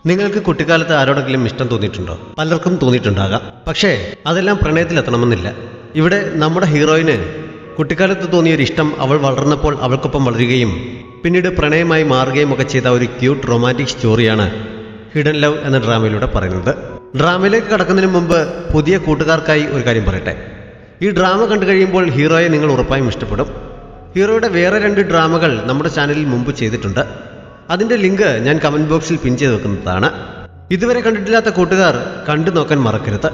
നിങ്ങൾക്ക് കുട്ടിക്കാലത്ത് ആരോടെങ്കിലും ഇഷ്ടം തോന്നിയിട്ടുണ്ടോ? പലർക്കും തോന്നിയിട്ടുണ്ടാകാം. പക്ഷേ അതെല്ലാം പ്രണയത്തിലെത്തണമെന്നില്ല. ഇവിടെ നമ്മുടെ ഹീറോയിന് കുട്ടിക്കാലത്ത് തോന്നിയൊരു ഇഷ്ടം അവൾ വളർന്നപ്പോൾ അവൾക്കൊപ്പം വളരുകയും പിന്നീട് പ്രണയമായി മാറുകയും ഒക്കെ ചെയ്ത ഒരു ക്യൂട്ട് റൊമാൻറ്റിക് സ്റ്റോറിയാണ് ഹിഡൻ ലവ് എന്ന ഡ്രാമയിലൂടെ പറയുന്നത്. ഡ്രാമയിലേക്ക് കടക്കുന്നതിന് മുമ്പ് പുതിയ കൂട്ടുകാർക്കായി ഒരു കാര്യം പറയട്ടെ. ഈ ഡ്രാമ കണ്ടു കഴിയുമ്പോൾ ഹീറോയെ നിങ്ങൾ ഉറപ്പായും ഇഷ്ടപ്പെടും. ഹീറോയുടെ വേറെ 2 ഡ്രാമകൾ നമ്മുടെ ചാനലിൽ മുമ്പ് ചെയ്തിട്ടുണ്ട്. അതിൻ്റെ ലിങ്ക് ഞാൻ കമൻറ്റ് ബോക്സിൽ പിൻ ചെയ്ത് വെക്കുന്നതാണ്. ഇതുവരെ കണ്ടിട്ടില്ലാത്ത കൂട്ടുകാർ കണ്ടു നോക്കാൻ മറക്കരുത്.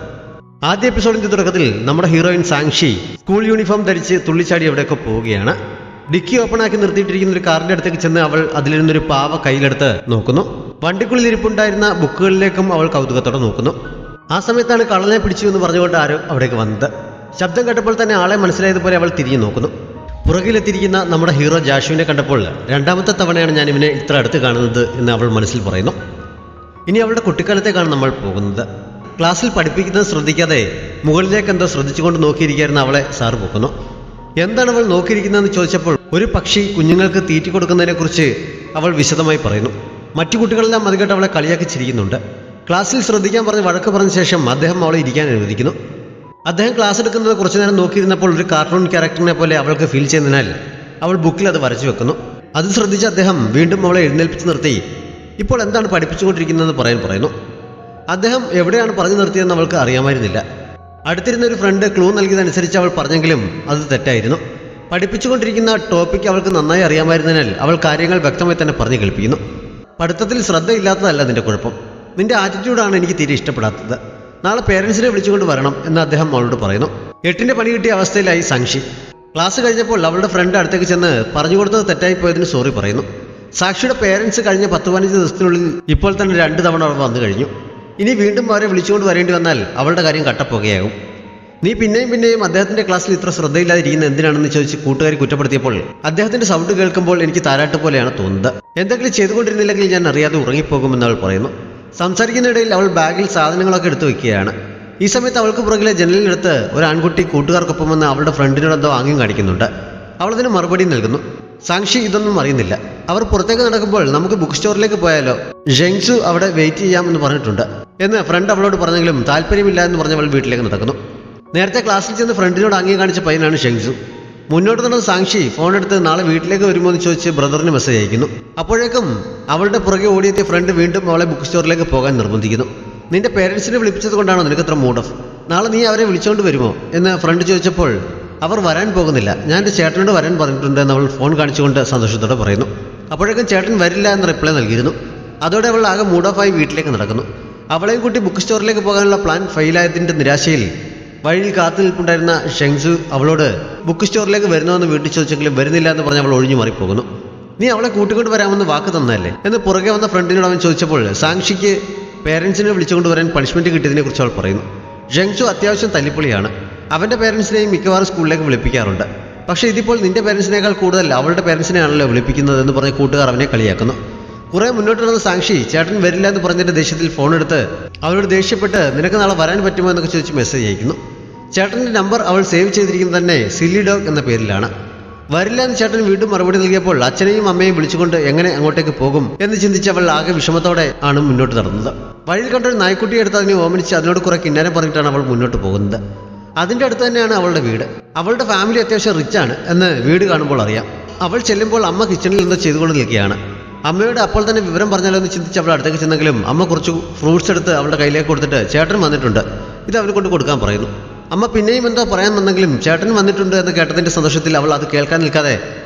ആദ്യ എപ്പിസോഡിന്റെ തുടക്കത്തിൽ നമ്മുടെ ഹീറോയിൻ സാങ്ഷി സ്കൂൾ യൂണിഫോം ധരിച്ച് തുള്ളിച്ചാടി എവിടെയൊക്കെ പോവുകയാണ്. ഡിക്കി ഓപ്പൺ ആക്കി നിർത്തിയിട്ടിരിക്കുന്ന ഒരു കാറിന്റെ അടുത്തേക്ക് ചെന്ന് അവൾ അതിലിരുന്നൊരു പാവ കയ്യിലെടുത്ത് നോക്കുന്നു. വണ്ടിക്കുള്ളിൽ ഇരിപ്പുണ്ടായിരുന്ന ബുക്കുകളിലേക്കും അവൾ കൗതുകത്തോടെ നോക്കുന്നു. ആ സമയത്താണ് കള്ളനെ പിടിച്ചു എന്ന് പറഞ്ഞുകൊണ്ട് ആരോ അവിടേക്ക് വന്നത്. ശബ്ദം കേട്ടപ്പോൾ തന്നെ ആളെ മനസ്സിലായതുപോലെ അവൾ തിരിഞ്ഞു നോക്കുന്നു. പുറകിലെത്തിയിരിക്കുന്ന നമ്മുടെ ഹീറോ ജാഷുവിനെ കണ്ടപ്പോൾ രണ്ടാമത്തെ തവണയാണ് ഞാൻ ഇവനെ ഇത്ര അടുത്ത് കാണുന്നത് എന്ന് അവൾ മനസ്സിൽ പറയുന്നു. ഇനി അവളുടെ കുട്ടിക്കാലത്തേക്കാണ് നമ്മൾ പോകുന്നത്. ക്ലാസ്സിൽ പഠിപ്പിക്കുന്നത് ശ്രദ്ധിക്കാതെ മുകളിലേക്ക് എന്തോ ശ്രദ്ധിച്ചുകൊണ്ട് നോക്കിയിരിക്കുന്ന അവളെ സാർ പൊക്കുന്നു. എന്താണ് അവൾ നോക്കിയിരിക്കുന്നതെന്ന് ചോദിച്ചപ്പോൾ ഒരു പക്ഷി കുഞ്ഞുങ്ങൾക്ക് തീറ്റി കൊടുക്കുന്നതിനെക്കുറിച്ച് അവൾ വിശദമായി പറയുന്നു. മറ്റു കുട്ടികളെല്ലാം അത് കേട്ട് അവളെ കളിയാക്കി ചിരിക്കുന്നുണ്ട്. ക്ലാസ്സിൽ ശ്രദ്ധിക്കാൻ പറഞ്ഞ് വഴക്ക് പറഞ്ഞ ശേഷം അദ്ദേഹം അവളെ ഇരിക്കാൻ അനുവദിക്കുന്നു. അദ്ദേഹം ക്ലാസ് എടുക്കുന്നത് കുറച്ചു നേരം നോക്കിയിരുന്നപ്പോൾ ഒരു കാർട്ടൂൺ ക്യാരക്ടറിനെ പോലെ അവൾക്ക് ഫീൽ ചെയ്യുന്നതിനാൽ അവൾ ബുക്കിൽ അത് വരച്ചു വെക്കുന്നു. അത് ശ്രദ്ധിച്ച് അദ്ദേഹം വീണ്ടും അവളെ എഴുന്നേൽപ്പിച്ച് നിർത്തി ഇപ്പോൾ എന്താണ് പഠിപ്പിച്ചുകൊണ്ടിരിക്കുന്നതെന്ന് പറയുന്നു. അദ്ദേഹം എവിടെയാണ് പറഞ്ഞു നിർത്തിയതെന്ന് അവൾക്ക് അറിയാമായിരുന്നില്ല. അടുത്തിരുന്ന ഒരു ഫ്രണ്ട് ക്ലൂ നൽകിയതനുസരിച്ച് അവൾ പറഞ്ഞെങ്കിലും അത് തെറ്റായിരുന്നു. പഠിപ്പിച്ചുകൊണ്ടിരിക്കുന്ന ടോപ്പിക്ക് അവൾക്ക് നന്നായി അറിയാമായിരുന്നതിനാൽ അവൾ കാര്യങ്ങൾ വ്യക്തമായി തന്നെ പറഞ്ഞു കേൾപ്പിക്കുന്നു. പഠിത്തത്തിൽ ശ്രദ്ധയില്ലാത്തതല്ല നിന്റെ കുഴപ്പം, നിന്റെ ആറ്റിറ്റ്യൂഡാണ് എനിക്ക് തീരെ ഇഷ്ടപ്പെടാത്തത്. നാളെ പേരൻസിനെ വിളിച്ചുകൊണ്ട് വരണം എന്ന് അദ്ദേഹം അവളോട് പറയുന്നു. 8ന്റെ പണി കിട്ടിയ അവസ്ഥയിലായി സാക്ഷി. ക്ലാസ് കഴിഞ്ഞപ്പോൾ അവളുടെ ഫ്രണ്ട് അടുത്തേക്ക് ചെന്ന് പറഞ്ഞു കൊടുത്തത് തെറ്റായി പോയതിന് സോറി പറയുന്നു. സാക്ഷിയുടെ പേരൻസ് കഴിഞ്ഞ 10-15 ദിവസത്തിനുള്ളിൽ ഇപ്പോൾ തന്നെ 2 തവണ അവർ വന്നു കഴിഞ്ഞു. ഇനി വീണ്ടും അവരെ വിളിച്ചുകൊണ്ട് വരേണ്ടി വന്നാൽ അവളുടെ കാര്യം കട്ടപ്പുകയാകും. നീ പിന്നെയും അദ്ദേഹത്തിന്റെ ക്ലാസ്സിൽ ഇത്ര ശ്രദ്ധയില്ലാതിരിക്കുന്ന എന്തിനാണെന്ന് ചോദിച്ച് കൂട്ടുകാരി കുറ്റപ്പെടുത്തിയപ്പോൾ അദ്ദേഹത്തിന്റെ സൗണ്ട് കേൾക്കുമ്പോൾ എനിക്ക് താരാട്ട് പോലെയാണ് തോന്നുന്നത്. എന്തെങ്കിലും ചെയ്തുകൊണ്ടിരുന്നില്ലെങ്കിൽ ഞാൻ അറിയാതെ ഉറങ്ങിപ്പോകുമെന്ന് അവൾ പറയുന്നു. സംസാരിക്കുന്നിടയിൽ അവൾ ബാഗിൽ സാധനങ്ങളൊക്കെ എടുത്തു വെക്കുകയാണ്. ഈ സമയത്ത് അവൾക്ക് പുറകിലെ ജനലിനടുത്ത് ഒരു ആൺകുട്ടി കൂട്ടുകാർക്കൊപ്പം വന്ന് അവളുടെ ഫ്രണ്ടിനോടെന്തോ ആംഗ്യം കാണിക്കുന്നുണ്ട്. അവളതിന് മറുപടി നൽകുന്നു. സാക്ഷി ഇതൊന്നും അറിയുന്നില്ല. അവർ പുറത്തേക്ക് നടക്കുമ്പോൾ നമുക്ക് ബുക്ക് സ്റ്റോറിലേക്ക് പോയാലോ, ജെങ്സു അവിടെ വെയിറ്റ് ചെയ്യാമെന്ന് പറഞ്ഞിട്ടുണ്ട് എന്ന് ഫ്രണ്ട് അവളോട് പറഞ്ഞെങ്കിലും താല്പര്യമില്ല എന്ന് പറഞ്ഞ് അവൾ വീട്ടിലേക്ക് നടക്കുന്നു. നേരത്തെ ക്ലാസ്സിൽ ചെന്ന് ഫ്രണ്ടിനോട് ആംഗ്യം കാണിച്ച പയ്യനാണ് ഷെങ്സു. മുന്നോട്ട് നടന്ന സാക്ഷി ഫോൺ എടുത്ത് നാളെ വീട്ടിലേക്ക് വരുമോ എന്ന് ചോദിച്ച് ബ്രദറിന് മെസ്സേജ് അയക്കുന്നു. അപ്പോഴേക്കും അവളുടെ പുറകെ ഓടിയെത്തിയ ഫ്രണ്ട് വീണ്ടും അവളെ ബുക്ക് സ്റ്റോറിലേക്ക് പോകാൻ നിർബന്ധിക്കുന്നു. നിന്റെ പേരൻസിനെ വിളിപ്പിച്ചത് കൊണ്ടാണോ നിനക്ക് ഇത്ര മൂഡ് ഓഫ്? നാളെ നീ അവരെ വിളിച്ചുകൊണ്ട് വരുമോ എന്ന് ഫ്രണ്ട് ചോദിച്ചപ്പോൾ അവർ വരാൻ പോകുന്നില്ല, ഞാൻ എൻ്റെ ചേട്ടനോട് വരാൻ പറഞ്ഞിട്ടുണ്ട് എന്ന് അവൾ ഫോൺ കാണിച്ചുകൊണ്ട് സന്തോഷത്തോടെ പറയുന്നു. അപ്പോഴേക്കും ചേട്ടൻ വരില്ല എന്ന് റിപ്ലൈ നൽകിയിരുന്നു. അതോടെ അവൾ ആകെ മൂഡ് ഓഫായി വീട്ടിലേക്ക് നടക്കുന്നു. അവളെയും കൂട്ടി ബുക്ക് സ്റ്റോറിലേക്ക് പോകാനുള്ള പ്ലാൻ ഫെയിലായതിൻ്റെ നിരാശയിൽ വഴിയിൽ കാത്തു നിൽപ്പുണ്ടായിരുന്ന ഷെങ്സു അവളോട് ബുക്ക് സ്റ്റോറിലേക്ക് വരുന്നോന്ന് വീട്ടിൽ ചോദിച്ചെങ്കിലും വരുന്നില്ല എന്ന് പറഞ്ഞ് അവൾ ഒഴിഞ്ഞു മാറിപ്പോകുന്നു. നീ അവളെ കൂട്ടിക്കൊണ്ട് വരാമെന്ന് വാക്ക് തന്നതല്ലേ എന്ന് പുറകെ വന്ന ഫ്രണ്ടിനോട് അവൻ ചോദിച്ചപ്പോൾ സാക്ഷിക്ക് പേരൻസിനെ വിളിച്ചുകൊണ്ട് വരാൻ പണിഷ്മെന്റ് കിട്ടിയതിനെ കുറിച്ച് അവൾ പറയുന്നു. ഷെങ്സു അത്യാവശ്യം തല്ലിപ്പൊളിയാണ്. അവൻ്റെ പേരൻസിനെയും മിക്കവാറും സ്കൂളിലേക്ക് വിളിപ്പിക്കാറുണ്ട്. പക്ഷേ ഇതിപ്പോൾ നിന്റെ പേരൻസിനേക്കാൾ കൂടുതൽ അവളുടെ പേരൻസിനെയാണല്ലോ വിളിപ്പിക്കുന്നത് എന്ന് പറഞ്ഞ് കൂട്ടുകാർ അവനെ കളിയാക്കുന്നു. കുറെ മുന്നോട്ട് നടന്ന സാക്ഷി ചേട്ടൻ വരില്ല എന്ന് പറഞ്ഞതിന്റെ ദേഷ്യത്തിൽ ഫോൺ എടുത്ത് അവളോട് ദേഷ്യപ്പെട്ട് നിനക്ക് നാളെ വരാൻ പറ്റുമോ എന്നൊക്കെ ചോദിച്ച് മെസ്സേജ് അയക്കുന്നു. ചേട്ടൻ്റെ നമ്പർ അവൾ സേവ് ചെയ്തിരിക്കുന്നത് തന്നെ സില്ലി ഡോഗ് എന്ന പേരിലാണ്. വരില്ല എന്ന് ചേട്ടൻ വീണ്ടും മറുപടി നൽകിയപ്പോൾ അച്ഛനെയും അമ്മയും വിളിച്ചുകൊണ്ട് എങ്ങനെ അങ്ങോട്ടേക്ക് പോകും എന്ന് ചിന്തിച്ച് അവൾ ആകെ വിഷമത്തോടെ ആണ് മുന്നോട്ട് നടന്നത്. വഴിയിൽ കണ്ടൊരു നായ്ക്കുട്ടിയെ എടുത്ത് അതിനെ ഓമനിച്ച് അതിനോട് കുറെ കിന്നാരം പറഞ്ഞിട്ടാണ് അവൾ മുന്നോട്ട് പോകുന്നത്. അതിൻ്റെ അടുത്ത് തന്നെയാണ് അവളുടെ വീട്. അവളുടെ ഫാമിലി അത്യാവശ്യം റിച്ചാണ് എന്ന് വീട് കാണുമ്പോൾ അറിയാം. അവൾ ചെല്ലുമ്പോൾ അമ്മ കിച്ചണിൽ എന്തോ ചെയ്തുകൊണ്ട് നിൽക്കുകയാണ്. അമ്മയോട് അപ്പോൾ തന്നെ വിവരം പറഞ്ഞാലോ എന്ന് ചിന്തിച്ച് അവൾ അടുത്തേക്ക് ചെന്നെങ്കിലും അമ്മ കുറച്ച് ഫ്രൂട്ട്സ് എടുത്ത് അവളുടെ കയ്യിലേക്ക് കൊടുത്തിട്ട് ചേട്ടൻ വന്നിട്ടുണ്ട്, ഇത് അവനെ കൊണ്ട് കൊടുക്കാൻ പറയുന്നു. അമ്മ പിന്നെയും എന്തോ പറയാൻ വന്നെങ്കിലും ചേട്ടൻ വന്നിട്ടുണ്ട് എന്ന് കേട്ടതിൻ്റെ സന്തോഷത്തിൽ അവൾ അത് കേൾക്കാൻ നിൽക്കാതെ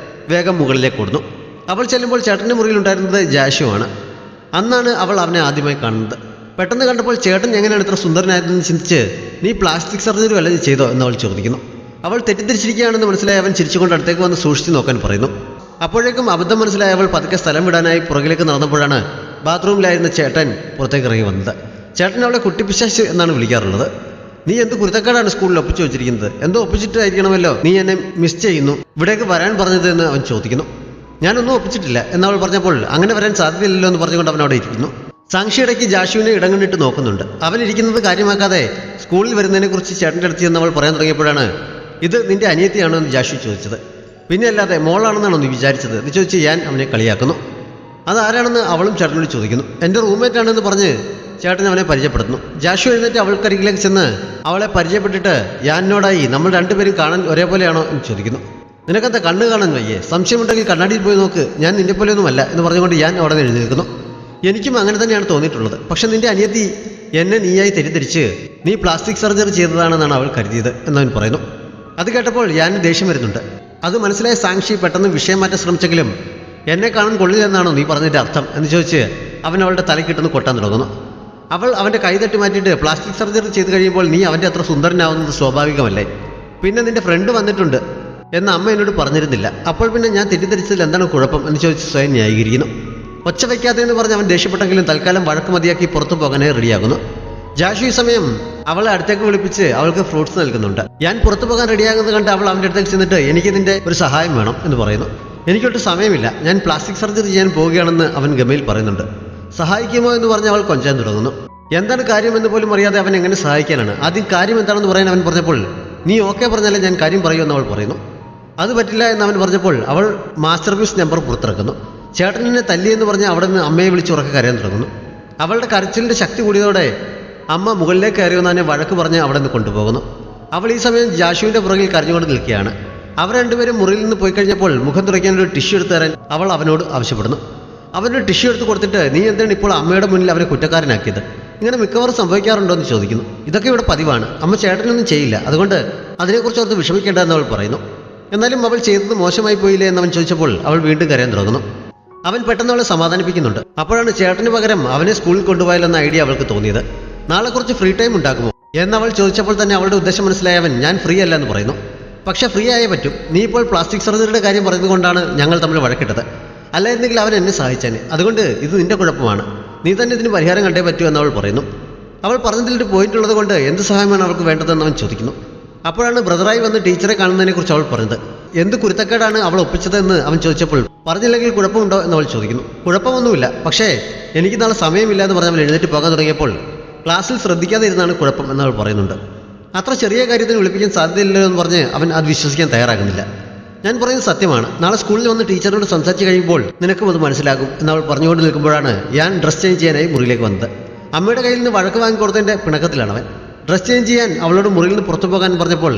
വേഗം മുകളിലേക്ക് കൊടുന്നു. അവൾ ചെല്ലുമ്പോൾ ചേട്ടൻ്റെ മുറിയിലുണ്ടായിരുന്നത് ജാഷുവാണ്. അന്നാണ് അവൾ അവനെ ആദ്യമായി കാണുന്നത്. പെട്ടെന്ന് കണ്ടപ്പോൾ ചേട്ടൻ എങ്ങനെയാണ് ഇത്ര സുന്ദരനായതെന്ന് ചിന്തിച്ച് നീ പ്ലാസ്റ്റിക് സർജറി വല്ലതും ചെയ്തോ എന്ന് അവൾ ചോദിക്കുന്നു. അവൾ തെറ്റിദ്ധരിച്ചിരിക്കുകയാണെന്ന് മനസ്സിലായി അവൻ ചിരിച്ചുകൊണ്ട് അടുത്തേക്ക് വന്ന് സൂക്ഷിച്ച് നോക്കാൻ പറയുന്നു. അപ്പോഴേക്കും അബദ്ധം മനസ്സിലായി അവൾ പതുക്കെ സ്ഥലം വിടാനായി പുറകിലേക്ക് നടന്നപ്പോഴാണ് ബാത്റൂമിലായിരുന്ന ചേട്ടൻ പുറത്തേക്ക് ഇറങ്ങി വന്നത്. ചേട്ടൻ അവളെ കുട്ടിപ്പിശാശ് എന്നാണ് വിളിക്കാറുള്ളത്. നീ എന്ത് കുരുത്തക്കാടാണ് സ്കൂളിൽ ഒപ്പിച്ചു വെച്ചിരിക്കുന്നത്? എന്തോ ഒപ്പിച്ചിട്ടായിരിക്കണമല്ലോ നീ എന്നെ മിസ് ചെയ്യുന്നു, ഇവിടേക്ക് വരാൻ പറഞ്ഞത് എന്ന് അവൻ ചോദിക്കുന്നു. ഞാനൊന്നും ഒപ്പിച്ചിട്ടില്ല എന്നവൾ പറഞ്ഞപ്പോൾ അങ്ങനെ വരാൻ സാധ്യതയില്ലല്ലോ എന്ന് പറഞ്ഞുകൊണ്ട് അവൻ അവിടെ ഇരിക്കുന്നു. സാക്ഷിയിടയ്ക്ക് ജാഷുവിനെ ഇടങ്ങണ്ടിട്ട് നോക്കുന്നുണ്ട്. അവൻ ഇരിക്കുന്നത് കാര്യമാക്കാതെ സ്കൂളിൽ വരുന്നതിനെ കുറിച്ച് ചേട്ടൻ്റെ അടുത്ത് എന്ന് അവൾ പറയാൻ തുടങ്ങിയപ്പോഴാണ് ഇത് നിന്റെ അനിയത്തിയാണോ എന്ന് ജാഷു ചോദിച്ചത്. പിന്നെ അല്ലാതെ മോളാണെന്നാണോ നീ വിചാരിച്ചത് എന്ന് ചോദിച്ച് ഞാൻ അവനെ കളിയാക്കുന്നു. അതാരാണെന്ന് അവളും ചേട്ടനോട് ചോദിക്കുന്നു. എൻ്റെ റൂംമേറ്റ് ആണെന്ന് പറഞ്ഞ് ചേട്ടൻ അവനെ പരിചയപ്പെടുത്തുന്നു. ജാഷു എഴുന്നേറ്റ് അവൾക്കരികിലേക്ക് ചെന്ന് അവളെ പരിചയപ്പെട്ടിട്ട് ഞാനോടായി നമ്മൾ രണ്ടുപേരും കാണാൻ ഒരേപോലെയാണോ എന്ന് ചോദിക്കുന്നു. നിനക്കെന്താ കണ്ണ് കാണാൻ വയ്യേ? സംശയമുണ്ടെങ്കിൽ കണ്ണാടിയിൽ പോയി നോക്ക്, ഞാൻ നിന്റെ പോലെയൊന്നുമല്ല എന്ന് പറഞ്ഞുകൊണ്ട് ഞാൻ അവിടെ നിന്ന് എഴുന്നേൽക്കുന്നു. എനിക്കും അങ്ങനെ തന്നെയാണ് തോന്നിയിട്ടുള്ളത്. പക്ഷെ നിന്റെ അനിയത്തി എന്നെ നീയായി തെറ്റിദ്ധരിച്ച് നീ പ്ലാസ്റ്റിക് സർജറി ചെയ്തതാണെന്നാണ് അവൾ കരുതിയത് എന്നവൻ പറയുന്നു. അത് കേട്ടപ്പോൾ ഞാൻ ദേഷ്യം വരുന്നുണ്ട്. അത് മനസ്സിലായ സാക്ഷി പെട്ടെന്ന് വിഷയം മാറ്റാൻ ശ്രമിച്ചെങ്കിലും എന്നെ കാണാൻ കൊള്ളില്ലെന്നാണോ നീ പറഞ്ഞതിൻ്റെ അർത്ഥം എന്ന് ചോദിച്ച് അവൻ അവളുടെ തലക്കിട്ടൊന്ന് കൊട്ടാൻ തുടങ്ങുന്നു. അവൾ അവൻ്റെ കൈ തട്ടി മാറ്റിയിട്ട് പ്ലാസ്റ്റിക് സർജറി ചെയ്ത് കഴിയുമ്പോൾ നീ അവൻ്റെ അത്ര സുന്ദരനാവുന്നത് സ്വാഭാവികമല്ലേ? പിന്നെ നിന്റെ ഫ്രണ്ട് വന്നിട്ടുണ്ട് എന്ന് അമ്മ എന്നോട് പറഞ്ഞിരുന്നില്ല. അപ്പോൾ പിന്നെ ഞാൻ തെറ്റിദ്ധരിച്ചതിൽ എന്താണ് കുഴപ്പം എന്ന് ചോദിച്ച് സ്വയം ന്യായീകരിക്കുന്നു. ഒച്ച വയ്ക്കാതെ എന്ന് പറഞ്ഞ് അവൻ ദേഷ്യപ്പെട്ടെങ്കിലും തൽക്കാലം വഴക്ക് മതിയാക്കി പുറത്തു പോകാനായി റെഡിയാകുന്നു. ജാഷു ഈ സമയം അവളെ അടുത്തേക്ക് വിളിപ്പിച്ച് അവൾക്ക് ഫ്രൂട്ട്സ് നൽകുന്നുണ്ട്. ഞാൻ പുറത്തു പോകാൻ റെഡിയാകുന്നത് കണ്ട് അവൾ അവൻ്റെ അടുത്തേക്ക് ചെന്നിട്ട് എനിക്ക് നിന്റെ ഒരു സഹായം വേണം എന്ന് പറയുന്നു. എനിക്കൊട്ട് സമയമില്ല, ഞാൻ പ്ലാസ്റ്റിക് സർജറി ചെയ്യാൻ പോവുകയാണെന്ന് അവൻ ഗമയിൽ പറയുന്നുണ്ട്. സഹായിക്കുമോ എന്ന് പറഞ്ഞ് അവൾ കൊഞ്ചാൻ തുടങ്ങുന്നു. എന്താണ് കാര്യമെന്ന് പോലും അറിയാതെ അവൻ എങ്ങനെ സഹായിക്കാനാണ്? ആദ്യം കാര്യം എന്താണെന്ന് പറയാൻ അവൻ പറഞ്ഞപ്പോൾ നീ ഓക്കെ പറഞ്ഞാലേ ഞാൻ കാര്യം പറയുമെന്ന് അവൾ പറയുന്നു. അത് പറ്റില്ല എന്ന് അവൻ പറഞ്ഞപ്പോൾ അവൾ മാസ്റ്റർ പീസ് നമ്പർ പുറത്തിറക്കുന്നു. ചേട്ടനെ തല്ലിയെന്ന് പറഞ്ഞ് അവിടെ നിന്ന് അമ്മയെ വിളിച്ച് ഉറക്കെ കരയാൻ തുടങ്ങുന്നു. അവളുടെ കരച്ചിലിൻ്റെ ശക്തി കൂടിയതോടെ അമ്മ മുകളിലേക്ക് കയറിയെന്ന് തന്നെ വഴക്ക് പറഞ്ഞ് അവിടെ നിന്ന് കൊണ്ടുപോകുന്നു. അവൾ ഈ സമയം ജാഷുവിൻ്റെ പുറകിൽ കരഞ്ഞുകൊണ്ട് നിൽക്കുകയാണ്. അവർ രണ്ടുപേരും മുറിയിൽ നിന്ന് പോയി കഴിഞ്ഞപ്പോൾ മുഖം തുറയ്ക്കാനൊരു ടിഷ്യൂ എടുത്ത് തരാൻ അവൾ അവനോട് ആവശ്യപ്പെടുന്നു. അവനൊരു ടിഷ്യൂ എടുത്ത് കൊടുത്തിട്ട് നീ എന്താണ് ഇപ്പോൾ അമ്മയുടെ മുന്നിൽ അവനെ കുറ്റക്കാരനാക്കിയത്? ഇങ്ങനെ മിക്കവാറും സംഭവിക്കാറുണ്ടോ എന്ന് ചോദിക്കുന്നു. ഇതൊക്കെ ഇവിടെ പതിവാണ്, അമ്മ ചേട്ടനൊന്നും ചെയ്യില്ല, അതുകൊണ്ട് അതിനെക്കുറിച്ച് ഓർത്ത് വിഷമിക്കേണ്ട എന്ന് അവൾ പറയുന്നു. എന്നാലും അവൾ ചെയ്തത് മോശമായി പോയില്ലേ എന്നവൻ ചോദിച്ചപ്പോൾ അവൾ വീണ്ടും കരയാൻ തുടങ്ങുന്നു. അവൻ പെട്ടെന്ന് അവളെ സമാധാനിപ്പിക്കുന്നുണ്ട്. അപ്പോഴാണ് ചേട്ടന് പകരം അവനെ സ്കൂളിൽ കൊണ്ടുപോയാലെന്ന ഐഡിയ അവൾക്ക് തോന്നിയത്. നാളെ കുറച്ച് ഫ്രീ ടൈം ഉണ്ടാക്കുമോ എന്നവൾ ചോദിച്ചപ്പോൾ തന്നെ അവളുടെ ഉദ്ദേശം മനസ്സിലായവൻ ഞാൻ ഫ്രീ അല്ല എന്ന് പറയുന്നു. പക്ഷേ ഫ്രീ ആയേ പറ്റും, നീ ഇപ്പോൾ പ്ലാസ്റ്റിക് സർജറിയുടെ കാര്യം പറഞ്ഞതുകൊണ്ടാണ് ഞങ്ങൾ തമ്മിൽ വഴക്കിട്ടത്, അല്ലായിരുന്നെങ്കിൽ അവൻ എന്നെ സഹായിച്ചാന്, അതുകൊണ്ട് ഇത് നിന്റെ കുഴപ്പമാണ്, നീ തന്നെ ഇതിന് പരിഹാരം കണ്ടേ പറ്റൂ എന്നവൾ പറയുന്നു. അവൾ പറഞ്ഞതിലൊരു പോയിന്റ് ഉള്ളത് കൊണ്ട് എന്ത് സഹായമാണ് അവൾക്ക് വേണ്ടതെന്ന് അവൻ ചോദിക്കുന്നു. അപ്പോഴാണ് ബ്രദറായി വന്ന് ടീച്ചറെ കാണുന്നതിനെക്കുറിച്ച് അവൾ പറഞ്ഞത്. എന്ത് കുരുത്തക്കേടാണ് അവൾ ഒപ്പിച്ചതെന്ന് അവൻ ചോദിച്ചപ്പോൾ പറഞ്ഞില്ലെങ്കിൽ കുഴപ്പമുണ്ടോ എന്ന് അവൾ ചോദിക്കുന്നു. കുഴപ്പമൊന്നുമില്ല, പക്ഷേ എനിക്ക് നാളെ സമയമില്ല എന്ന് പറഞ്ഞ് അവൻ എഴുന്നേറ്റ് പോകാൻ തുടങ്ങിയപ്പോൾ ക്ലാസ്സിൽ ശ്രദ്ധിക്കാതെ ഇരുന്നാണ് കുഴപ്പം എന്നവൾ പറയുന്നുണ്ട്. അത്ര ചെറിയ കാര്യത്തിന് വിളിപ്പിക്കാൻ സാധ്യതയില്ലല്ലോ എന്ന് പറഞ്ഞ് അവൻ അത് വിശ്വസിക്കാൻ തയ്യാറാകുന്നില്ല. ഞാൻ പറയുന്നത് സത്യമാണ്, നാളെ സ്കൂളിൽ വന്ന് ടീച്ചറിനോട് സംസാരിച്ച് കഴിയുമ്പോൾ നിനക്കും അത് മനസ്സിലാകും എന്നവൾ പറഞ്ഞുകൊണ്ട് നിൽക്കുമ്പോഴാണ് ഞാൻ ഡ്രസ് ചേഞ്ച് ചെയ്യാനായി മുറിയിലേക്ക് വന്നത്. അമ്മയുടെ കയ്യിൽ നിന്ന് വഴക്ക് വാങ്ങിക്കൊടുത്തതിൻ്റെ പിണക്കത്തിലാണ് അവൻ. ഡ്രസ് ചേഞ്ച് ചെയ്യാൻ അവളോട് മുറിയിൽ നിന്ന് പുറത്തു പോകാൻ പറഞ്ഞപ്പോൾ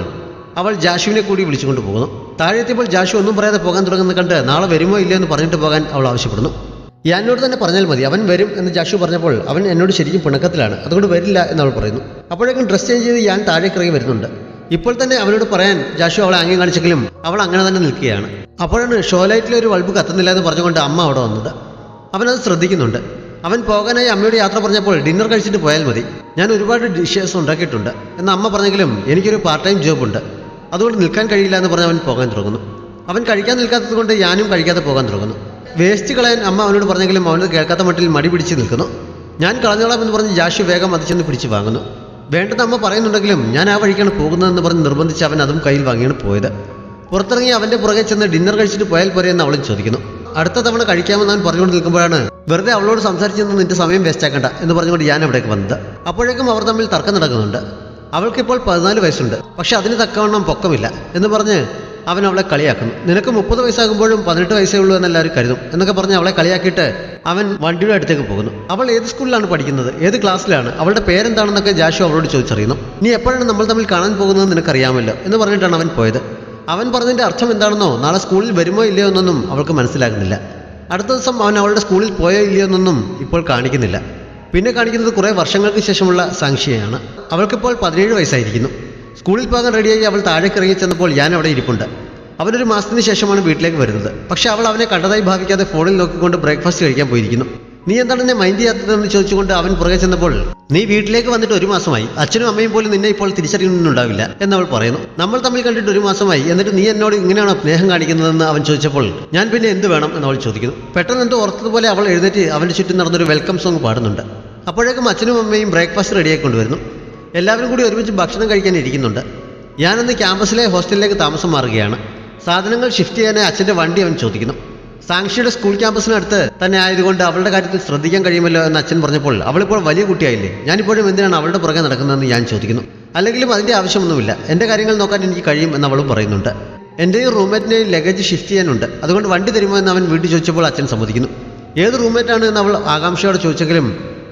അവൾ ജാഷുവിനെ കൂടി വിളിച്ചുകൊണ്ട് പോകുന്നു. താഴെ എത്തിയപ്പോൾ ജാഷു ഒന്നും പറയാതെ പോകാൻ തുടങ്ങുന്നത് കണ്ട് നാളെ വരുമോ ഇല്ലയോ എന്ന് പറഞ്ഞിട്ട് പോകാൻ അവൾ ആവശ്യപ്പെടുന്നു. എന്നോട് തന്നെ പറഞ്ഞാൽ മതി, അവൻ വരും എന്ന് ജാഷു പറഞ്ഞപ്പോൾ അവൻ എന്നോട് ശരിക്കും പിണക്കത്തിലാണ്, അതുകൊണ്ട് വരില്ല എന്നവൾ പറയുന്നു. അപ്പോഴേക്കും ഡ്രസ് ചേഞ്ച് ചെയ്ത് ഞാൻ താഴേക്ക് ഇറങ്ങി വരുന്നുണ്ട്. ഇപ്പോൾ തന്നെ അവനോട് പറയാൻ ജാഷു അവളെ ആംഗ്യം കാണിച്ചെങ്കിലും അവൾ അങ്ങനെ തന്നെ നിൽക്കുകയാണ്. അപ്പോഴാണ് ഷോ ലൈറ്റിലെ ഒരു ബൾബ് കത്തുന്നില്ല എന്ന് പറഞ്ഞുകൊണ്ട് അമ്മ അവിടെ വന്നത്. അവനത് ശ്രദ്ധിക്കുന്നുണ്ട്. അവൻ പോകാനായി അമ്മയോട് യാത്ര പറഞ്ഞപ്പോൾ ഡിന്നർ കഴിച്ചിട്ട് പോയാൽ മതി, ഞാൻ ഒരുപാട് ഡിഷസ് ഉണ്ടാക്കിയിട്ടുണ്ട് എന്ന് അമ്മ പറഞ്ഞെങ്കിലും എനിക്കൊരു പാർട്ട് ടൈം ജോബ് ഉണ്ട്, അതുകൊണ്ട് നിൽക്കാൻ കഴിയില്ല എന്ന് പറഞ്ഞ് അവൻ പോകാൻ തുടങ്ങുന്നു. അവൻ കഴിക്കാൻ നിൽക്കാത്തത് കൊണ്ട് ഞാനും കഴിക്കാതെ പോകാൻ തുടങ്ങുന്നു. വേസ്റ്റ് കളയാൻ അമ്മ അവനോട് പറഞ്ഞെങ്കിലും അവനത് കേൾക്കാത്ത മട്ടിൽ മടി പിടിച്ച് നിൽക്കുന്നു. ഞാൻ കളഞ്ഞോളാം എന്ന് പറഞ്ഞ് ജാഷു വേഗം അതിച്ചെന്ന് പിടിച്ച് വാങ്ങുന്നു. വേണ്ടെന്ന് അമ്മ പറയുന്നുണ്ടെങ്കിലും ഞാൻ ആ വഴിക്കാണ് പോകുന്നതെന്ന് പറഞ്ഞ് നിർബന്ധിച്ച് അവൻ അതും കയ്യിൽ വാങ്ങിയാണ് പോയത്. പുറത്തിറങ്ങി അവൻ്റെ പുറകെ ചെന്ന് ഡിന്നർ കഴിച്ചിട്ട് പോയാൽ പോരെ എന്ന് അവളും ചോദിക്കുന്നു. അടുത്ത തവണ കഴിക്കാമെന്ന് അവൻ പറഞ്ഞുകൊണ്ട് നിൽക്കുമ്പോഴാണ് വെറുതെ അവളോട് സംസാരിച്ചെന്ന് നിന്റെ സമയം വേസ്റ്റാക്കണ്ട എന്ന് പറഞ്ഞുകൊണ്ട് ഞാൻ അവിടേക്ക് വന്നത്. അപ്പോഴേക്കും അവർ തമ്മിൽ തർക്കം നടക്കുന്നുണ്ട്. അവൾക്കിപ്പോൾ 14 വയസ്സുണ്ട്, പക്ഷെ അതിന് തക്കവണ്ണം പൊക്കമില്ല എന്ന് പറഞ്ഞ് അവൻ അവളെ കളിയാക്കുന്നു. നിനക്ക് 30 വയസ്സാകുമ്പോഴും 18 വയസ്സേ ഉള്ളൂ എന്നെല്ലാവരും കരുതും എന്നൊക്കെ പറഞ്ഞ് അവളെ കളിയാക്കിയിട്ട് അവൻ വണ്ടിയുടെ അടുത്തേക്ക് പോകുന്നു. അവൾ ഏത് സ്കൂളിലാണ് പഠിക്കുന്നത്, ഏത് ക്ലാസ്സിലാണ്, അവളുടെ പേരെന്താണെന്നൊക്കെ ജാഷു അവളോട് ചോദിച്ചറിയുന്നു. നീ എപ്പോഴാണ് നമ്മൾ തമ്മിൽ കാണാൻ പോകുന്നത് നിനക്കറിയാമല്ലോ എന്ന് പറഞ്ഞിട്ടാണ് അവൻ പോയത്. അവൻ പറഞ്ഞതിൻ്റെ അർത്ഥം എന്താണെന്നോ നാളെ സ്കൂളിൽ വരുമോ ഇല്ലയോ എന്നൊന്നും അവൾക്ക് മനസ്സിലാകുന്നില്ല. അടുത്ത ദിവസം അവൻ അവളുടെ സ്കൂളിൽ പോയോ ഇല്ലയോ എന്നൊന്നും ഇപ്പോൾ കാണിക്കുന്നില്ല. പിന്നെ കാണിക്കുന്നത് കുറേ വർഷങ്ങൾക്ക് ശേഷമുള്ള സാക്ഷിയാണ്. അവൾക്കിപ്പോൾ 17 വയസ്സായിരിക്കുന്നു. സ്കൂളിൽ പോകാൻ റെഡിയായി അവൾ താഴേക്ക് ഇറങ്ങി ചെന്നപ്പോൾ ഞാൻ അവിടെ ഇരിപ്പുണ്ട്. അവനൊരു മാസത്തിന് ശേഷമാണ് വീട്ടിലേക്ക് വരുന്നത്. പക്ഷെ അവൾ അവനെ കണ്ടതായി ഭാവിക്കാതെ ഫോണിൽ നോക്കിക്കൊണ്ട് ബ്രേക്ക്ഫാസ്റ്റ് കഴിക്കാൻ പോയിരിക്കുന്നു. നീ എന്താണ് എന്നെ മൈൻഡ് ചെയ്യാത്തതെന്ന് ചോദിച്ചുകൊണ്ട് അവൻ പുറകെ ചെന്നപ്പോൾ നീ വീട്ടിലേക്ക് വന്നിട്ട് 1 മാസമായി, അച്ഛനും അമ്മയും പോലും നിന്നെ ഇപ്പോൾ തിരിച്ചറിയുന്നുണ്ടാവില്ല എന്നവൾ പറയുന്നു. നമ്മൾ തമ്മിൽ കണ്ടിട്ട് 1 മാസമായി, എന്നിട്ട് നീ എന്നോട് ഇങ്ങനെയാണോ സ്നേഹം കാണിക്കുന്നതെന്ന് അവൻ ചോദിച്ചപ്പോൾ ഞാൻ പിന്നെ എന്ത് വേണം എന്നവൾ ചോദിക്കുന്നു. പെട്ടെന്ന് എന്തോ ഓർത്തതുപോലെ അവൾ എഴുന്നേറ്റ് അവൻ്റെ ചുറ്റും നടന്നൊരു വെൽക്കം സോങ് പാടുന്നുണ്ട്. അപ്പോഴേക്കും അച്ഛനും അമ്മയും ബ്രേക്ക്ഫാസ്റ്റ് റെഡിയാക്കി കൊണ്ടുവരുന്നു. എല്ലാവരും കൂടി ഒരുമിച്ച് ഭക്ഷണം കഴിക്കാൻ ഇരിക്കുന്നുണ്ട്. ഞാനന്ന് ക്യാമ്പസിലെ ഹോസ്റ്റലിലേക്ക് താമസം മാറുകയാണ്. സാധനങ്ങൾ ഷിഫ്റ്റ് ചെയ്യാനായി അച്ഛൻ്റെ വണ്ടി അവൻ ചോദിക്കുന്നു. സാങ്ഷിയുടെ സ്കൂൾ ക്യാമ്പസിനടുത്ത് തന്നെ ആയതുകൊണ്ട് അവളുടെ കാര്യത്തിൽ ശ്രദ്ധിക്കാൻ കഴിയുമല്ലോ എന്ന് അച്ഛൻ പറഞ്ഞപ്പോൾ അവളിപ്പോൾ വലിയ കുട്ടിയായില്ലേ, ഞാനിപ്പോഴും എന്തിനാണ് അവളുടെ പുറകെ നടക്കുന്നതെന്ന് ഞാൻ ചോദിക്കുന്നു. അല്ലെങ്കിലും അതിൻ്റെ ആവശ്യമൊന്നുമില്ല, എൻ്റെ കാര്യങ്ങൾ നോക്കാൻ എനിക്ക് കഴിയും എന്ന് അവളും പറയുന്നുണ്ട്. എൻ്റെയും റൂംമേറ്റിൻ്റെയും ലഗേജ് ഷിഫ്റ്റ് ചെയ്യാനുണ്ട്, അതുകൊണ്ട് വണ്ടി തരുമോ എന്ന് അവൻ വീട്ടിൽ ചോദിച്ചപ്പോൾ അച്ഛൻ സമ്മതിക്കുന്നു. ഏത് റൂംമേറ്റാണ് എന്ന് അവൾ ആകാംക്ഷയോടെ ചോദിച്ചെങ്കിലും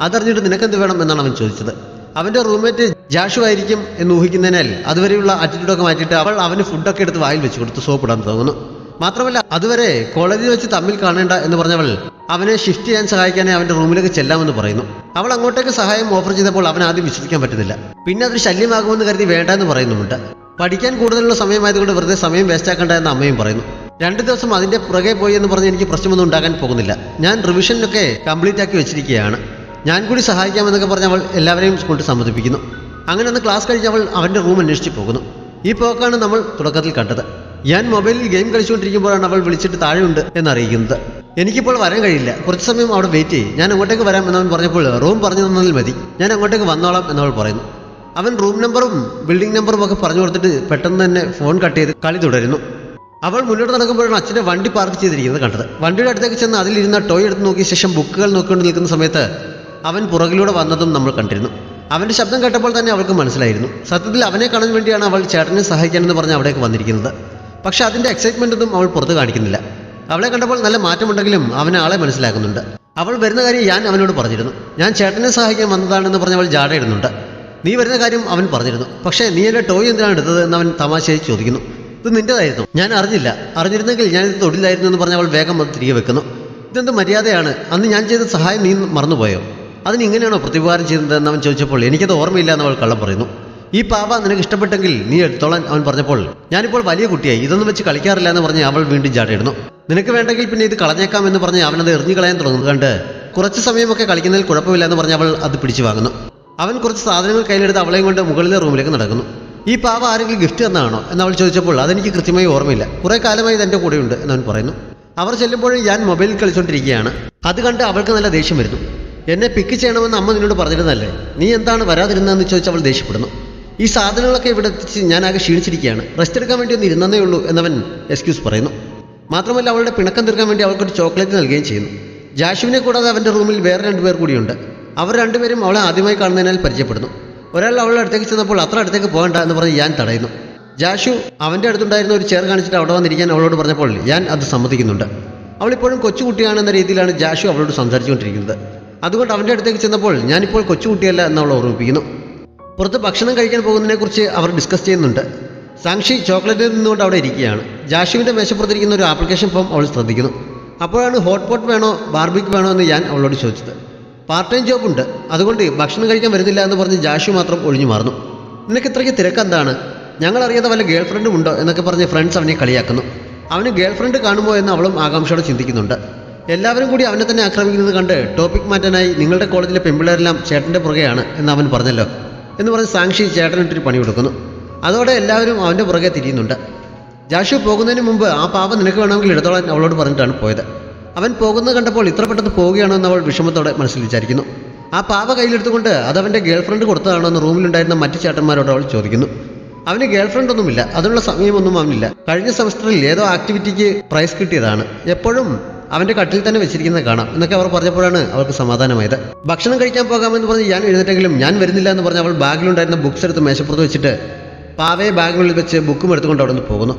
അതറിഞ്ഞിട്ട് നിനക്കെന്ത് വേണം എന്നാണ് അവൻ ചോദിച്ചത്. അവൻ്റെ റൂംമേറ്റ് ജാഷു ആയിരിക്കും എന്ന് ഊഹിക്കുന്നതിനാൽ അതുവരെയുള്ള ആറ്റിറ്റ്യൂഡൊക്കെ മാറ്റിയിട്ട് അവൾ അവന് ഫുഡൊക്കെ എടുത്ത് വായിൽ വെച്ച് കൊടുത്ത് സോപ്പിടാൻ തോന്നുന്നു. മാത്രമല്ല അതുവരെ കോളേജിൽ വെച്ച് തമ്മിൽ കാണേണ്ട എന്ന് പറഞ്ഞവൾ അവനെ ഷിഫ്റ്റ് ചെയ്യാൻ സഹായിക്കാനേ അവൻ്റെ റൂമിലേക്ക് ചെല്ലാമെന്ന് പറയുന്നു. അവൾ അങ്ങോട്ടേക്ക് സഹായം ഓഫർ ചെയ്തപ്പോൾ അവൻ ആദ്യം വിശ്വസിക്കാൻ പറ്റുന്നില്ല. പിന്നെ അതൊരു ശല്യമാകുമെന്ന് കരുതി വേണ്ട എന്ന് പറയുന്നുമുണ്ട്. പഠിക്കാൻ കൂടുതലുള്ള സമയമായതുകൊണ്ട് വെറുതെ സമയം വേസ്റ്റാക്കണ്ട എന്ന് അമ്മയും പറയുന്നു. 2 ദിവസം അതിൻ്റെ പുറകെ പോയി എന്ന് പറഞ്ഞ് എനിക്ക് പ്രശ്നമൊന്നും ഉണ്ടാകാൻ പോകുന്നില്ല. ഞാൻ റിവിഷനൊക്കെ കംപ്ലീറ്റ് ആക്കി വെച്ചിരിക്കുകയാണ്. ഞാൻ കൂടി സഹായിക്കാമെന്നൊക്കെ പറഞ്ഞ് അവൾ എല്ലാവരെയും കൊണ്ട് സമ്മതിപ്പിക്കുന്നു. അങ്ങനെ ഒന്ന് ക്ലാസ് കഴിഞ്ഞ് അവൾ അവൻ്റെ റൂം അന്വേഷിച്ച് പോകുന്നു. ഈ പോക്കാണ് നമ്മൾ തുടക്കത്തിൽ കണ്ടത്. ഞാൻ മൊബൈലിൽ ഗെയിം കളിച്ചുകൊണ്ടിരിക്കുമ്പോഴാണ് അവൾ വിളിച്ചിട്ട് താഴെയുണ്ട് എന്നറിയിക്കുന്നത്. എനിക്കിപ്പോൾ വരാൻ കഴിയില്ല, കുറച്ച് സമയം അവിടെ വെയിറ്റ് ചെയ്യും, ഞാൻ അങ്ങോട്ടേക്ക് വരാം എന്നവൻ പറഞ്ഞപ്പോൾ റൂം പറഞ്ഞു തന്നതിൽ മതി, ഞാൻ അങ്ങോട്ടേക്ക് വന്നോളാം എന്നവൾ പറയുന്നു. അവൻ റൂം നമ്പറും ബിൽഡിംഗ് നമ്പറും ഒക്കെ പറഞ്ഞു കൊടുത്തിട്ട് പെട്ടെന്ന് തന്നെ ഫോൺ കട്ട് ചെയ്ത് കളി തുടരുന്നു. അവൾ മുന്നോട്ട് നടക്കുമ്പോഴാണ് അച്ഛൻ്റെ വണ്ടി പാർക്ക് ചെയ്തിരിക്കുന്നത് കണ്ടത്. വണ്ടിയുടെ അടുത്തേക്ക് ചെന്ന് അതിലിരുന്ന ടോയ് എടുത്ത് നോക്കിയ ശേഷം ബുക്കുകൾ നോക്കിക്കൊണ്ട് നിൽക്കുന്ന സമയത്ത് അവൻ പുറകിലൂടെ വന്നതും നമ്മൾ കണ്ടിരുന്നു. അവൻ്റെ ശബ്ദം കേട്ടപ്പോൾ തന്നെ അവൾക്ക് മനസ്സിലായിരുന്നു. സത്യത്തിൽ അവനെ കാണാൻ വേണ്ടിയാണ് അവൾ ചേട്ടനെ സഹായിക്കാനെന്ന് പറഞ്ഞ് അവിടേക്ക് വന്നിരിക്കുന്നത്. പക്ഷെ അതിൻ്റെ എക്സൈറ്റ്മെൻ്റ് ഒന്നും അവൾ പുറത്ത് കാണിക്കുന്നില്ല. അവളെ കണ്ടപ്പോൾ നല്ല മാറ്റമുണ്ടെങ്കിലും അവനെ ആളെ മനസ്സിലാക്കുന്നുണ്ട്. അവൾ വരുന്ന കാര്യം ഞാൻ അവനോട് പറഞ്ഞിരുന്നു. ഞാൻ ചേട്ടനെ സഹായിക്കാൻ വന്നതാണെന്ന് പറഞ്ഞ് അവൾ ജാടയിടുന്നുണ്ട്. നീ വരുന്ന കാര്യം അവൻ പറഞ്ഞിരുന്നു. പക്ഷേ നീ എൻ്റെ ടോയ് എന്തിനാണ് എടുത്തത് എന്ന് അവൻ തമാശയായി ചോദിക്കുന്നു. ഇത് നിൻ്റെതായിരുന്നു, ഞാൻ അറിഞ്ഞില്ല, അറിഞ്ഞിരുന്നെങ്കിൽ ഞാനിത് തൊഴിലായിരുന്നു എന്ന് പറഞ്ഞ് അവൾ വേഗം അത് തിരികെ വെക്കുന്നു. ഇതെന്ത് മര്യാദയാണ്, അന്ന് ഞാൻ ചെയ്ത സഹായം നീ മറന്നുപോയോ, അതിന് ഇങ്ങനെയാണോ പ്രതികാരം ചെയ്യുന്നത് എന്നവൻ ചോദിച്ചപ്പോൾ എനിക്കത് ഓർമ്മയില്ല എന്ന് അവൾ കള്ളം പറയുന്നു. ഈ പാവ നിനക്ക് ഇഷ്ടപ്പെട്ടെങ്കിൽ നീ എടുത്തോളാൻ അവൻ പറഞ്ഞപ്പോൾ ഞാനിപ്പോൾ വലിയ കുട്ടിയായി, ഇതൊന്നും വെച്ച് കളിക്കാറില്ല എന്ന് പറഞ്ഞ് അവൾ വീണ്ടും ചാടിയിടുന്നു. നിനക്ക് വേണ്ടെങ്കിൽ പിന്നെ ഇത് കളഞ്ഞേക്കാം എന്ന് പറഞ്ഞ് അവനത് എറിഞ്ഞു കളയാൻ തുടങ്ങുന്നത് കണ്ട് കുറച്ച് സമയമൊക്കെ കളിക്കുന്നതിൽ കുഴപ്പമില്ല എന്ന് പറഞ്ഞ് അവൾ അത് പിടിച്ചു വാങ്ങുന്നു. അവൻ കുറച്ച് സാധനങ്ങൾ കയ്യിലെടുത്ത് അവളെയും കൊണ്ട് മുകളിലെ റൂമിലേക്ക് നടക്കുന്നു. ഈ പാവ ആരെങ്കിലും ഗിഫ്റ്റ് തന്നാണോ എന്നവൾ ചോദിച്ചപ്പോൾ അതെനിക്ക് കൃത്യമായി ഓർമ്മയില്ല, കുറേ കാലമായി ഇതെൻ്റെ കൂടെയുണ്ട് എന്നവൻ പറയുന്നു. അവർ ചെല്ലുമ്പോഴും ഞാൻ മൊബൈലിൽ കളിച്ചുകൊണ്ടിരിക്കുകയാണ്. അത് കണ്ട് അവൾക്ക് നല്ല ദേഷ്യം വരുന്നു. എന്നെ പിക്ക് ചെയ്യണമെന്ന് അമ്മ നിന്നോട് പറഞ്ഞിരുന്നല്ലേ, നീ എന്താണ് വരാതിരുന്നതെന്ന് ചോദിച്ച് അവൾ ദേഷ്യപ്പെടുന്നു. ഈ സാധനങ്ങളൊക്കെ ഇവിടെ എത്തിച്ച് ഞാനാകെ ക്ഷീണിച്ചിരിക്കുകയാണ്, റെസ്റ്റ് എടുക്കാൻ വേണ്ടി ഒന്ന് ഇരുന്നേ ഉള്ളൂ എന്നവൻ എക്സ്ക്യൂസ് പറയുന്നു. മാത്രമല്ല അവളുടെ പിണക്കം തീർക്കാൻ വേണ്ടി അവൾക്കൊരു ചോക്ലേറ്റ് നൽകുകയും ചെയ്യുന്നു. ജാഷുവിനെ കൂടാതെ അവൻ്റെ റൂമിൽ വേറെ 2 പേർ കൂടിയുണ്ട്. അവർ 2 പേരും അവളെ ആദ്യമായി കാണുന്നതിനാൽ പരിചയപ്പെടുന്നു. ഒരാൾ അവളുടെ അടുത്തേക്ക് ചെന്നപ്പോൾ അത്ര അടുത്തേക്ക് പോകണ്ട എന്ന് പറഞ്ഞ് ഞാൻ തടയുന്നു. ജാഷു അവൻ്റെ അടുത്തുണ്ടായിരുന്ന ഒരു ചെയർ കാണിച്ചിട്ട് അവിടെ വന്നിരിക്കാൻ അവളോട് പറഞ്ഞപ്പോൾ ഞാൻ അത് സമ്മതിക്കുന്നുണ്ട്. അവളിപ്പോഴും കൊച്ചുകുട്ടിയാണെന്ന രീതിയിലാണ് ജാഷു അവളോട് സംസാരിച്ചുകൊണ്ടിരിക്കുന്നത്. അതുകൊണ്ട് അവൻ്റെ അടുത്തേക്ക് ചെന്നപ്പോൾ ഞാനിപ്പോൾ കൊച്ചുകുട്ടിയല്ല എന്ന് അവൾ ഓർമ്മിപ്പിക്കുന്നു. പുറത്ത് ഭക്ഷണം കഴിക്കാൻ പോകുന്നതിനെക്കുറിച്ച് അവർ ഡിസ്കസ് ചെയ്യുന്നുണ്ട്. സാക്ഷി ചോക്ലേറ്റിൽ നിന്നുകൊണ്ട് അവിടെ ഇരിക്കുകയാണ്. ജാഷുവിൻ്റെ മേശപ്പുറത്തിരിക്കുന്ന ഒരു ആപ്ലിക്കേഷൻ ഫോം അവൾ ശ്രദ്ധിക്കുന്നു. അപ്പോഴാണ് ഹോട്ട് പോട്ട് വേണോ ബാർബിക്ക് വേണോ എന്ന് ഞാൻ അവളോട് ചോദിച്ചത്. പാർട്ട് ടൈം ജോബുണ്ട്, അതുകൊണ്ട് ഭക്ഷണം കഴിക്കാൻ വരുന്നില്ല എന്ന് പറഞ്ഞ് ജാഷു മാത്രം ഒഴിഞ്ഞു മാറുന്നു. നിനക്ക് ഇത്രയ്ക്ക് തിരക്കെന്താണ്, ഞങ്ങളറിയാതെ വല്ല ഗേൾ ഫ്രണ്ടും ഉണ്ടോ എന്നൊക്കെ പറഞ്ഞ് ഫ്രണ്ട്സ് അവനെ കളിയാക്കുന്നു. അവന് ഗേൾ ഫ്രണ്ട് കാണുമോ എന്ന് അവളും ആകാംക്ഷയോടെ ചിന്തിക്കുന്നുണ്ട്. എല്ലാവരും കൂടി അവനെ തന്നെ ആക്രമിക്കുന്നത് കണ്ട് ടോപ്പിക് മാറ്റാനായി നിങ്ങളുടെ കോളേജിലെ പെൺപിള്ളേരെല്ലാം ചേട്ടൻ്റെ പുറകെയാണ് എന്ന് അവൻ പറഞ്ഞല്ലോ എന്ന് പറഞ്ഞ് സാക്ഷി ചേട്ടനിട്ടൊരു പണി കൊടുക്കുന്നു. അതോടെ എല്ലാവരും അവൻ്റെ പുറകെ തിരിയുന്നുണ്ട്. ജാഷു പോകുന്നതിന് മുമ്പ് ആ പാവം നിനക്ക് വേണമെങ്കിൽ എടുത്തോളാൻ അവളോട് പറഞ്ഞിട്ടാണ് പോയത്. അവൻ പോകുന്നത് കണ്ടപ്പോൾ ഇത്ര പെട്ടെന്ന് പോവുകയാണോ എന്ന് അവൾ വിഷമത്തോടെ മനസ്സിൽ വിചാരിക്കുന്നു. ആ പാവ കയ്യിലെടുത്തുകൊണ്ട് അതവൻ്റെ ഗേൾ ഫ്രണ്ട് കൊടുത്തതാണോ എന്ന് റൂമിലുണ്ടായിരുന്ന മറ്റു ചേട്ടന്മാരോട് അവൾ ചോദിക്കുന്നു. അവന് ഗേൾ ഫ്രണ്ട് ഒന്നുമില്ല, അതിനുള്ള സമയമൊന്നും അവനില്ല. കഴിഞ്ഞ സെമസ്റ്ററിൽ ഏതോ ആക്ടിവിറ്റിക്ക് പ്രൈസ് കിട്ടിയതാണ്, എപ്പോഴും അവൻ്റെ കട്ടിൽ തന്നെ വെച്ചിരിക്കുന്നത് കാണാം എന്നൊക്കെ അവർ പറഞ്ഞപ്പോഴാണ് അവൾക്ക് സമാധാനമായത്. ഭക്ഷണം കഴിക്കാൻ പോകാമെന്ന് പറഞ്ഞ് ഞാൻ എഴുന്നേറ്റെങ്കിലും ഞാൻ വരുന്നില്ല എന്ന് പറഞ്ഞ് അവൾ ബാഗിലുണ്ടായിരുന്ന ബുക്സ് എടുത്ത് മേശപ്പുറത്ത് വെച്ചിട്ട് പാവയെ ബാഗിനുള്ളിൽ വെച്ച് ബുക്കും എടുത്തുകൊണ്ട് അവിടെ നിന്ന് പോകുന്നു.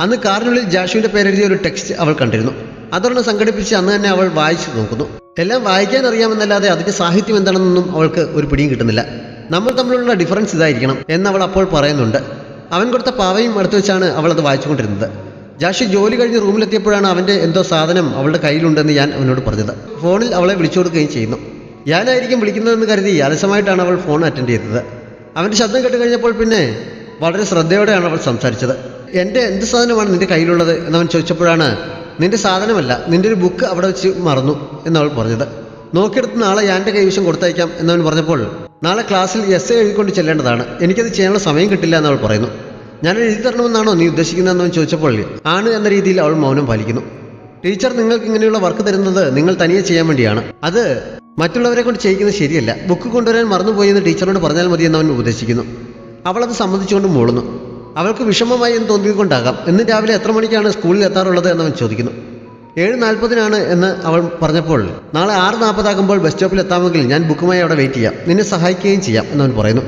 അന്ന് കാറിനുള്ളിൽ ജാഷുവിൻ്റെ പേരെഴുതിയ ഒരു ടെക്സ്റ്റ് അവൾ കണ്ടിരുന്നു. അതൊരെണ്ണം സംഘടിപ്പിച്ച് അന്ന് തന്നെ അവൾ വായിച്ചു നോക്കുന്നു. എല്ലാം വായിക്കാൻ അറിയാമെന്നല്ലാതെ അതിൻ്റെ സാഹിത്യം എന്താണെന്നൊന്നും അവൾക്ക് ഒരു പിടിയും കിട്ടുന്നില്ല. നമ്മൾ തമ്മിലുള്ള ഡിഫറൻസ് ഇതായിരിക്കണം എന്നവൾ അപ്പോൾ പറയുന്നുണ്ട്. അവൻ കൊടുത്ത പാവയും അടുത്ത് വെച്ചാണ് അവൾ അത് വായിച്ചുകൊണ്ടിരുന്നത്. ജാഷു ജോലി കഴിഞ്ഞ് റൂമിലെത്തിയപ്പോഴാണ് അവൻ്റെ എന്തോ സാധനം അവളുടെ കയ്യിലുണ്ടെന്ന് ഞാൻ അവനോട് പറഞ്ഞത്. ഫോണിൽ അവളെ വിളിച്ചു കൊടുക്കുകയും ചെയ്യുന്നു. ഞാനായിരിക്കും വിളിക്കുന്നതെന്ന് കരുതി അലസമായിട്ടാണ് അവൾ ഫോൺ അറ്റൻഡ് ചെയ്തത്. അവൻ്റെ ശബ്ദം കേട്ട് കഴിഞ്ഞപ്പോൾ പിന്നെ വളരെ ശ്രദ്ധയോടെയാണ് അവൾ സംസാരിച്ചത്. എൻ്റെ എന്ത് സാധനമാണ് നിൻ്റെ കയ്യിലുള്ളത് എന്നവൻ ചോദിച്ചപ്പോഴാണ് നിൻ്റെ സാധനമല്ല, നിൻ്റെ ഒരു ബുക്ക് അവിടെ വെച്ച് മറന്നു എന്നവൾ പറഞ്ഞത്. നോക്കിയെടുത്ത് നാളെ എൻ്റെ കൈവശം കൊടുത്തയക്കാം എന്നവൻ പറഞ്ഞപ്പോൾ നാളെ ക്ലാസ്സിൽ എസ് എഴുതിക്കൊണ്ട് ചെല്ലേണ്ടതാണ്, എനിക്കത് ചെയ്യാനുള്ള സമയം കിട്ടില്ല എന്നവൾ പറയുന്നു. ഞാൻ എഴുതി തരണമെന്നാണോ നീ ഉദ്ദേശിക്കുന്നതെന്നവൻ ചോദിച്ചപ്പോൾ ആണ് എന്ന രീതിയിൽ അവൾ മൗനം പാലിക്കുന്നു. ടീച്ചർ നിങ്ങൾക്ക് ഇങ്ങനെയുള്ള വർക്ക് തരുന്നത് നിങ്ങൾ തനിയെ ചെയ്യാൻ വേണ്ടിയാണ്, അത് മറ്റുള്ളവരെ കൊണ്ട് ചെയ്യിക്കുന്നത് ശരിയല്ല, ബുക്ക് കൊണ്ടുവരാൻ മറന്നുപോയി എന്ന് ടീച്ചറിനോട് പറഞ്ഞാൽ മതി എന്നവൻ ഉപദേശിക്കുന്നു. അവളത് സമ്മതിച്ചുകൊണ്ട് മൂളുന്നു. അവൾക്ക് വിഷമമായി എന്ന് തോന്നിക്കൊണ്ടാകാം. ഇന്ന് രാവിലെ എത്ര മണിക്കാണ് സ്കൂളിൽ എത്താറുള്ളത് എന്നവൻ ചോദിക്കുന്നു. 7:40 എന്ന് അവൾ പറഞ്ഞപ്പോൾ നാളെ 6:40 ബസ് സ്റ്റോപ്പിൽ എത്താമെങ്കിൽ ഞാൻ ബുക്കുമായി അവിടെ വെയിറ്റ് ചെയ്യാം, നിന്നെ സഹായിക്കുകയും ചെയ്യാം എന്നവൻ പറയുന്നു.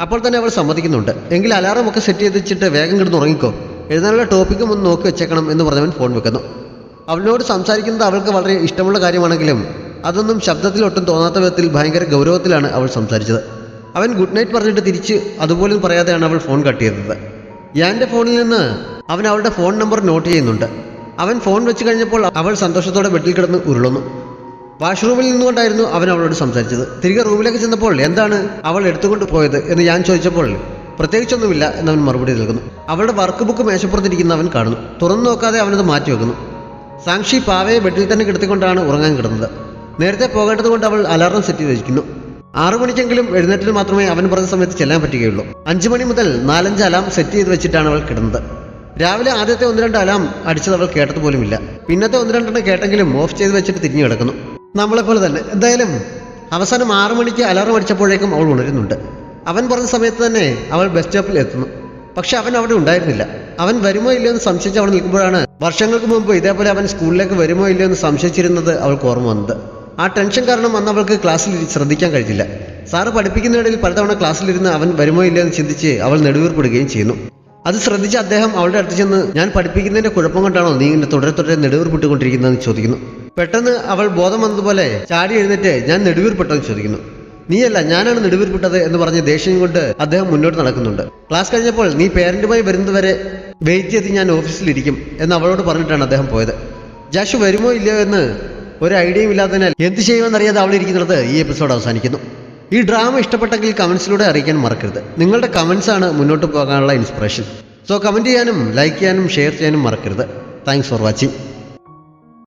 അപ്പോൾ തന്നെ അവൾ സമ്മതിക്കുന്നുണ്ട്. എങ്കിൽ അലാറം ഒക്കെ സെറ്റ് ചെയ്ത് വെച്ചിട്ട് വേഗം കിടന്ന് ഉറങ്ങിക്കോ, എഴുതാനുള്ള ടോപ്പിക്കും ഒന്ന് നോക്കി വെച്ചേക്കണം എന്ന് പറഞ്ഞവൻ ഫോൺ വെക്കുന്നു. അവനോട് സംസാരിക്കുന്നത് അവൾക്ക് വളരെ ഇഷ്ടമുള്ള കാര്യമാണെങ്കിലും അതൊന്നും ശബ്ദത്തിൽ ഒട്ടും തോന്നാത്ത വിധത്തിൽ ഭയങ്കര ഗൗരവത്തിലാണ് അവൾ സംസാരിച്ചത്. അവൻ ഗുഡ് നൈറ്റ് പറഞ്ഞിട്ട് തിരിച്ച് അതുപോലും പറയാതെയാണ് അവൾ ഫോൺ കട്ട് ചെയ്തത്. യാൻ്റെ ഫോണിൽ നിന്ന് അവൻ അവളുടെ ഫോൺ നമ്പർ നോട്ട് ചെയ്യുന്നുണ്ട്. അവൻ ഫോൺ വെച്ച് കഴിഞ്ഞപ്പോൾ അവൾ സന്തോഷത്തോടെ ബെഡിൽ കിടന്ന് ഉരുളുന്നു. വാഷ്റൂമിൽ നിന്നുകൊണ്ടായിരുന്നു അവൻ അവളോട് സംസാരിച്ചത്. തിരികെ റൂമിലേക്ക് ചെന്നപ്പോൾ എന്താണ് അവൾ എടുത്തുകൊണ്ട് പോയത് എന്ന് ഞാൻ ചോദിച്ചപ്പോൾ പ്രത്യേകിച്ചൊന്നുമില്ല എന്നവൻ മറുപടി നൽകുന്നു. അവളുടെ വർക്ക് ബുക്ക് മേശപ്പുറത്തിരിക്കുന്ന അവൻ കാണുന്നു. തുറന്നു നോക്കാതെ അവനത് മാറ്റി വെക്കുന്നു. സാക്ഷി പാവയെ ബെഡിൽ തന്നെ കിടത്തിക്കൊണ്ടാണ് ഉറങ്ങാൻ കിടന്നത്. നേരത്തെ പോകേണ്ടത് കൊണ്ട് അവൾ അലാറം സെറ്റ് ചെയ്ത് വെച്ചിരിക്കുന്നു. 6 മണിക്കെങ്കിലും എഴുന്നേറ്റിന് മാത്രമേ അവൻ പറഞ്ഞ സമയത്ത് ചെല്ലാൻ പറ്റുകയുള്ളൂ. 5 മണി മുതൽ 4-5 അലാം സെറ്റ് ചെയ്ത് വെച്ചിട്ടാണ് അവൾ കിടന്നത്. രാവിലെ ആദ്യത്തെ 1-2 അലാം അടിച്ചത് അവൾ കേട്ടത് പോലുമില്ല. പിന്നത്തെ 1-2 കേട്ടെങ്കിലും ഓഫ് ചെയ്ത് വെച്ചിട്ട് തിരിഞ്ഞു കിടക്കുന്നു. നമ്മളെപ്പോലെ തന്നെ. എന്തായാലും അവസാനം 6 മണിക്ക് അലാറം അടിച്ചപ്പോഴേക്കും അവൾ ഉണരുന്നുണ്ട്. അവൻ പറഞ്ഞ സമയത്ത് തന്നെ അവൾ ബസ് സ്റ്റോപ്പിൽ എത്തുന്നു. പക്ഷെ അവൻ അവിടെ ഉണ്ടായിരുന്നില്ല. അവൻ വരുമോ ഇല്ലയോ എന്ന് സംശയിച്ച് അവിടെ നിൽക്കുമ്പോഴാണ് വർഷങ്ങൾക്ക് മുമ്പ് ഇതേപോലെ അവൻ സ്കൂളിലേക്ക് വരുമോ ഇല്ലയോ എന്ന് സംശയിച്ചിരുന്നത് അവൾക്ക് ഓർമ്മ വന്നത്. ആ ടെൻഷൻ കാരണം അന്ന് അവൾക്ക് ക്ലാസ്സിൽ ശ്രദ്ധിക്കാൻ കഴിഞ്ഞില്ല. സാറ് പഠിപ്പിക്കുന്നതിനിടയിൽ പലതവണ ക്ലാസ്സിലിരുന്ന് അവൻ വരുമോ ഇല്ലയോ എന്ന് ചിന്തിച്ച് അവൾ നെടുവീർപ്പെടുകയും ചെയ്യുന്നു. അത് ശ്രദ്ധിച്ച് അദ്ദേഹം അവളുടെ അടുത്ത് ചെന്ന് ഞാൻ പഠിപ്പിക്കുന്നതിൻ്റെ കുഴപ്പം കൊണ്ടാണോ നീ ഇങ്ങനെ തുടരെ നെടുവീർപ്പെട്ടുകൊണ്ടിരിക്കുന്നതെന്ന് ചോദിക്കുന്നു. പെട്ടെന്ന് അവൾ ബോധം വന്നതുപോലെ ചാടി എഴുന്നേറ്റ് ഞാൻ നെടുവീർപ്പെട്ടെന്ന് ചോദിക്കുന്നു. നീയല്ല, ഞാനാണ് നെടുവീർപ്പെട്ടത് എന്ന് പറഞ്ഞ് ദേഷ്യം കൊണ്ട് അദ്ദേഹം മുന്നോട്ട് നടക്കുന്നുണ്ട്. ക്ലാസ് കഴിഞ്ഞപ്പോൾ നീ പേരന്റുമായി വരുന്നതുവരെ വെയിറ്റ് ചെയ്ത് ഞാൻ ഓഫീസിലിരിക്കും എന്ന് അവളോട് പറഞ്ഞിട്ടാണ് അദ്ദേഹം പോയത്. ജാഷു വരുമോ ഇല്ലയോ എന്ന് ഒരു ഐഡിയയും ഇല്ലാത്തതിനാൽ എന്ത് ചെയ്യുമെന്നറിയാതെ അവൾ ഇരിക്കുന്നത് ഈ എപ്പിസോഡ് അവസാനിക്കുന്നു. ഈ ഡ്രാമ ഇഷ്ടപ്പെട്ടെങ്കിൽ കമൻസിലൂടെ അറിയിക്കാൻ മറക്കരുത്. നിങ്ങളുടെ കമൻസാണ് മുന്നോട്ട് പോകാനുള്ള ഇൻസ്പിറേഷൻ. സോ കമൻറ്റ് ചെയ്യാനും ലൈക്ക് ചെയ്യാനും ഷെയർ ചെയ്യാനും മറക്കരുത്. Thanks for watching.